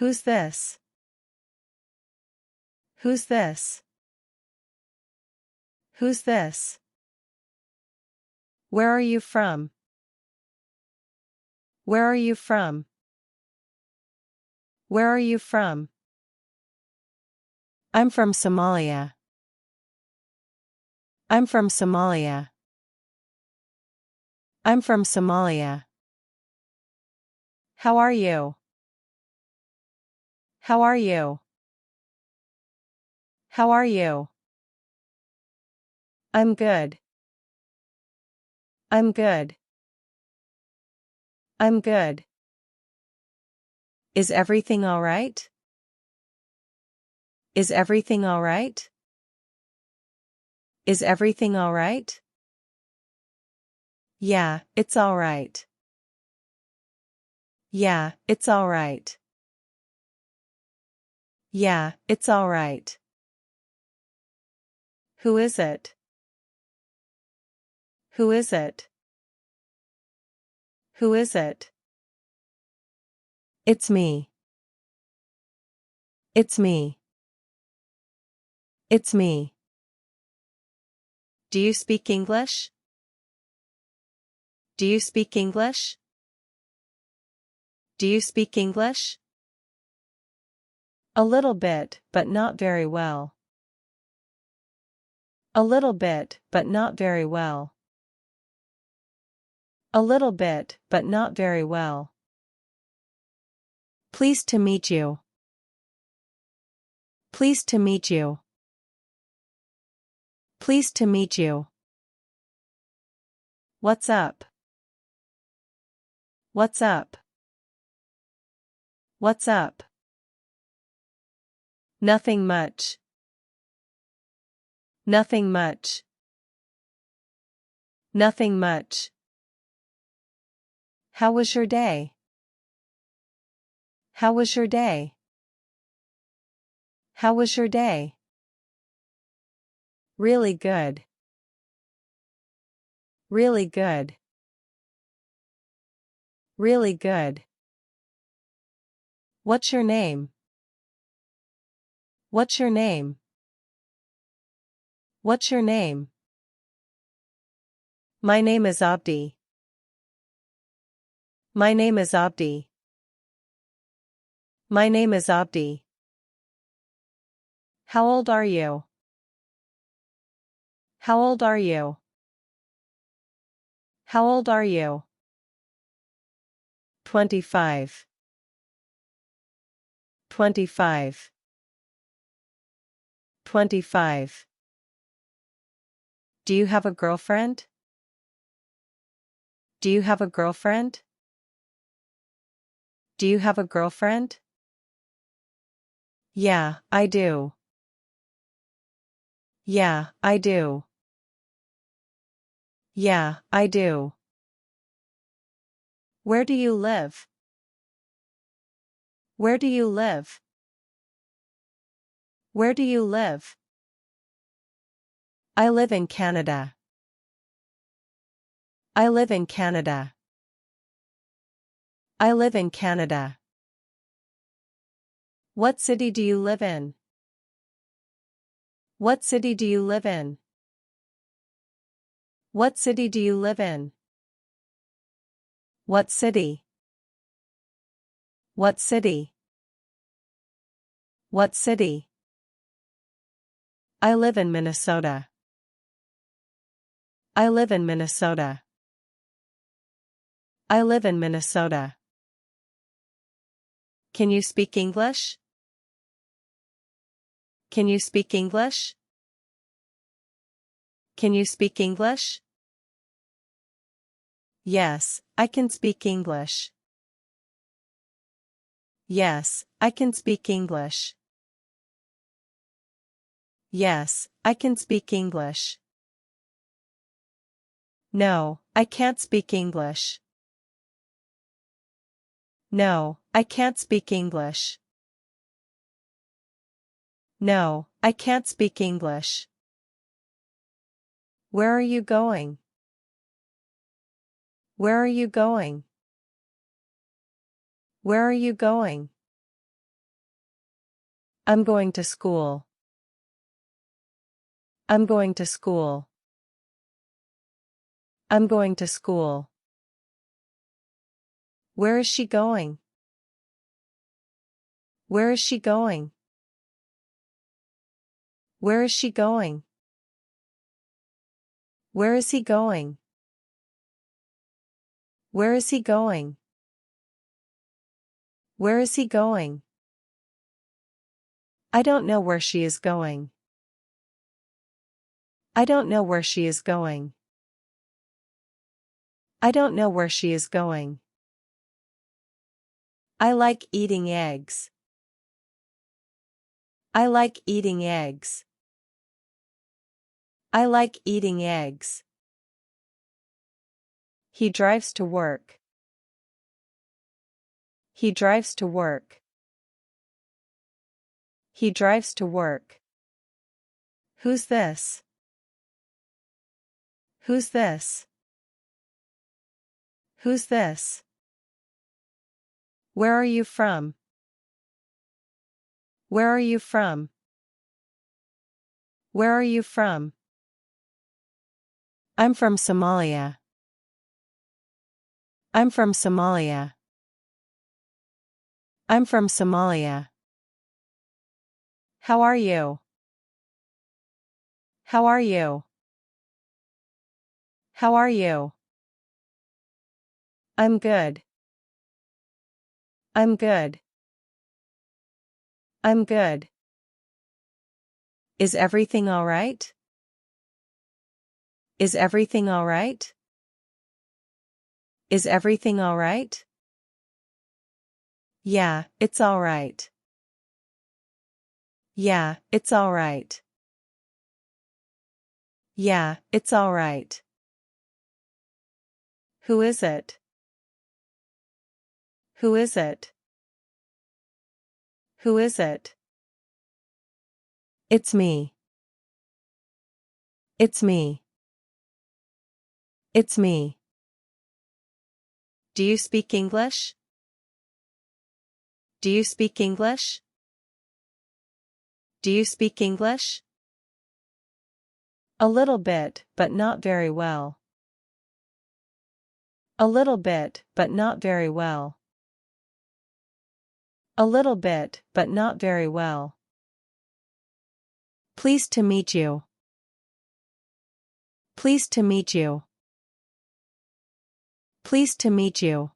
Who's this? Who's this? Who's this? Where are you from? Where are you from? Where are you from? I'm from Somalia. I'm from Somalia. I'm from Somalia. How are you? How are you? How are you? I'm good. I'm good. I'm good. Is everything all right? Is everything all right? Is everything all right? Yeah, it's all right. Yeah, it's all right. Yeah, it's all right. Who is it? Who is it? Who is it? It's me. It's me. It's me. Do you speak English? Do you speak English? Do you speak English? A little bit, but not very well. A little bit, but not very well. A little bit, but not very well. Pleased to meet you. Pleased to meet you. Pleased to meet you. What's up? What's up? What's up? Nothing much. Nothing much. Nothing much. How was your day? How was your day? How was your day? Really good. Really good. Really good. What's your name? What's your name? What's your name? My name is Abdi. My name is Abdi. My name is Abdi. How old are you? How old are you? How old are you? 25. 25. 25. Do you have a girlfriend? Do you have a girlfriend? Do you have a girlfriend? Yeah, I do. Yeah, I do. Yeah, I do. Where do you live? Where do you live? Where do you live? I live in Canada. I live in Canada. I live in Canada. What city do you live in? What city do you live in? What city do you live in? What city? What city? What city? I live in Minnesota. I live in Minnesota. I live in Minnesota. Can you speak English? Can you speak English? Can you speak English? Yes, I can speak English. Yes, I can speak English. Yes, I can speak English. No, I can't speak English. No, I can't speak English. No, I can't speak English. Where are you going? Where are you going? Where are you going? I'm going to school. I'm going to school. I'm going to school. Where is she going? Where is she going? Where is she going? Where is he going? Where is he going? Where is he going? I don't know where she is going. I don't know where she is going. I don't know where she is going. I like eating eggs. I like eating eggs. I like eating eggs. He drives to work. He drives to work. He drives to work. Who's this? Who's this? Who's this? Where are you from? Where are you from? Where are you from? I'm from Somalia. I'm from Somalia. I'm from Somalia. How are you? How are you? How are you? I'm good. I'm good. I'm good. Is everything all right? Is everything all right? Is everything all right? Yeah, it's all right. Yeah, it's all right. Yeah, it's all right. Who is it? Who is it? Who is it? It's me. It's me. It's me. Do you speak English? Do you speak English? Do you speak English? A little bit, but not very well. A little bit, but not very well. A little bit, but not very well. Pleased to meet you. Pleased to meet you. Pleased to meet you.